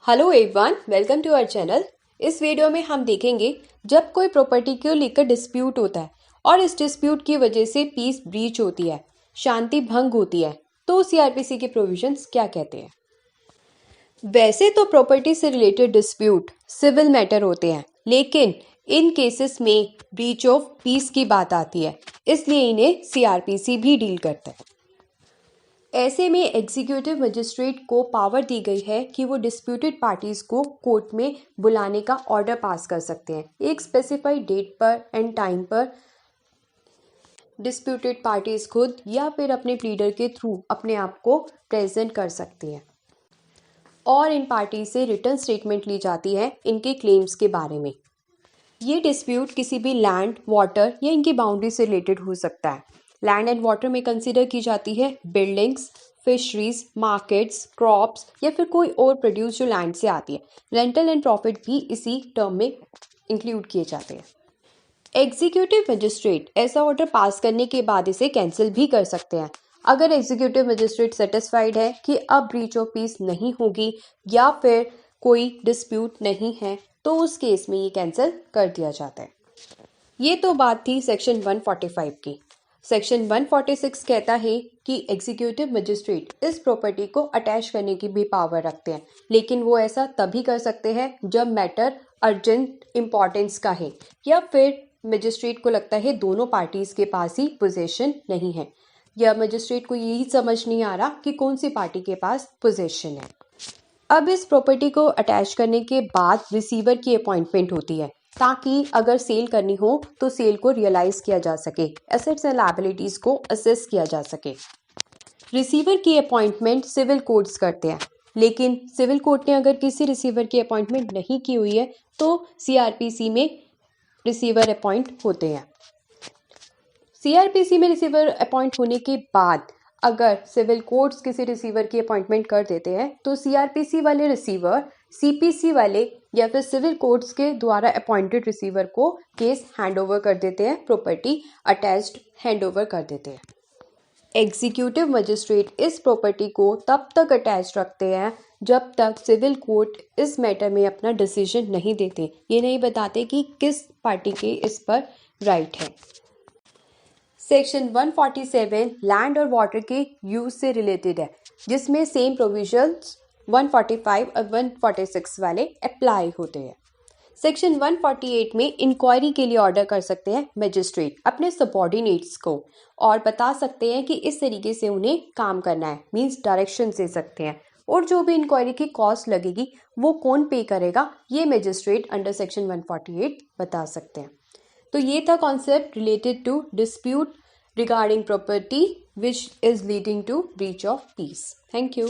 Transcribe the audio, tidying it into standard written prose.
Hello everyone, welcome to our channel. इस video में हम देखेंगे जब कोई प्रॉपर्टी को लेकर डिस्प्यूट होता है और इस डिस्प्यूट की वजह से पीस ब्रीच होती है, शांति भंग होती है, तो सीआरपीसी के प्रोविजंस क्या कहते हैं। वैसे तो प्रॉपर्टी से रिलेटेड डिस्प्यूट सिविल मैटर होते हैं, लेकिन इन केसेस में ब्रीच ऑफ पीस की बात आती है, इसलिए इन्हें सीआरपीसी भी डील करता है। ऐसे में एग्जीक्यूटिव मजिस्ट्रेट को पावर दी गई है कि वो डिस्प्यूटेड पार्टीज को कोर्ट में बुलाने का ऑर्डर पास कर सकते हैं। एक स्पेसिफाइड डेट पर एंड टाइम पर डिस्प्यूटेड पार्टीज खुद या फिर अपने प्लीडर के थ्रू अपने आप को प्रेजेंट कर सकती हैं और इन पार्टी से रिटर्न स्टेटमेंट ली जाती है इनके क्लेम्स के बारे में। ये डिस्प्यूट किसी भी लैंड, वाटर या इनकी बाउंड्री से रिलेटेड हो सकता है। लैंड एंड वाटर में कंसीडर की जाती है बिल्डिंग्स, फिशरीज, मार्केट्स, क्रॉप्स या फिर कोई और प्रोड्यूस जो लैंड से आती है। रेंटल एंड प्रॉफिट भी इसी टर्म में इंक्लूड किए जाते हैं। एग्जीक्यूटिव मजिस्ट्रेट ऐसा ऑर्डर पास करने के बाद इसे कैंसिल भी कर सकते हैं। अगर एग्जीक्यूटिव मजिस्ट्रेट सेटिस्फाइड है कि अब ब्रीच ऑफ पीस नहीं होगी या फिर कोई डिस्प्यूट नहीं है, तो उस केस में ये कैंसिल कर दिया जाता है। ये तो बात थी सेक्शन 145 की। सेक्शन 146 कहता है कि एग्जीक्यूटिव मजिस्ट्रेट इस प्रॉपर्टी को अटैच करने की भी पावर रखते हैं, लेकिन वो ऐसा तभी कर सकते हैं जब मैटर अर्जेंट इम्पॉर्टेंस का है या फिर मजिस्ट्रेट को लगता है दोनों पार्टीज के पास ही पोजीशन नहीं है या मजिस्ट्रेट को यही समझ नहीं आ रहा कि कौन सी पार्टी के पास पोजीशन है। अब इस प्रॉपर्टी को अटैच करने के बाद रिसीवर की अपॉइंटमेंट होती है ताकि अगर सेल करनी हो तो सेल को रियलाइज किया जा सके, एसेट्स एंड लायबिलिटीज को असेस किया जा सके। रिसीवर की अपॉइंटमेंट सिविल कोर्ट्स करते हैं, लेकिन सिविल कोर्ट ने अगर किसी रिसीवर की अपॉइंटमेंट नहीं की हुई है तो सीआरपीसी में रिसीवर अपॉइंट होते हैं। सीआरपीसी में रिसीवर अपॉइंट होने के बाद अगर सिविल कोर्ट्स किसी रिसीवर की अपॉइंटमेंट कर देते हैं तो सीआरपीसी वाले रिसीवर सीपीसी वाले या फिर सिविल कोर्ट्स के द्वारा अपॉइंटेड रिसीवर को केस हैंडओवर कर देते हैं, प्रॉपर्टी अटैच्ड हैंडओवर कर देते हैं। एग्जीक्यूटिव मजिस्ट्रेट इस प्रॉपर्टी को तब तक अटैच रखते हैं जब तक सिविल कोर्ट इस मैटर में अपना डिसीजन नहीं देते, ये नहीं बताते कि किस पार्टी के इस पर राइट है। सेक्शन 147 लैंड और वाटर के यूज से रिलेटेड है, जिसमें सेम प्रोविजंस 145 और 146 वाले अप्लाई होते हैं। सेक्शन 148 में इंक्वायरी के लिए ऑर्डर कर सकते हैं मजिस्ट्रेट अपने सबऑर्डिनेट्स को और बता सकते हैं कि इस तरीके से उन्हें काम करना है, मींस डायरेक्शन दे सकते हैं, और जो भी इंक्वायरी की कॉस्ट लगेगी वो कौन पे करेगा ये मजिस्ट्रेट अंडर सेक्शन 148 बता सकते हैं। तो ये था concept related to dispute regarding property which is leading to breach of peace. Thank you.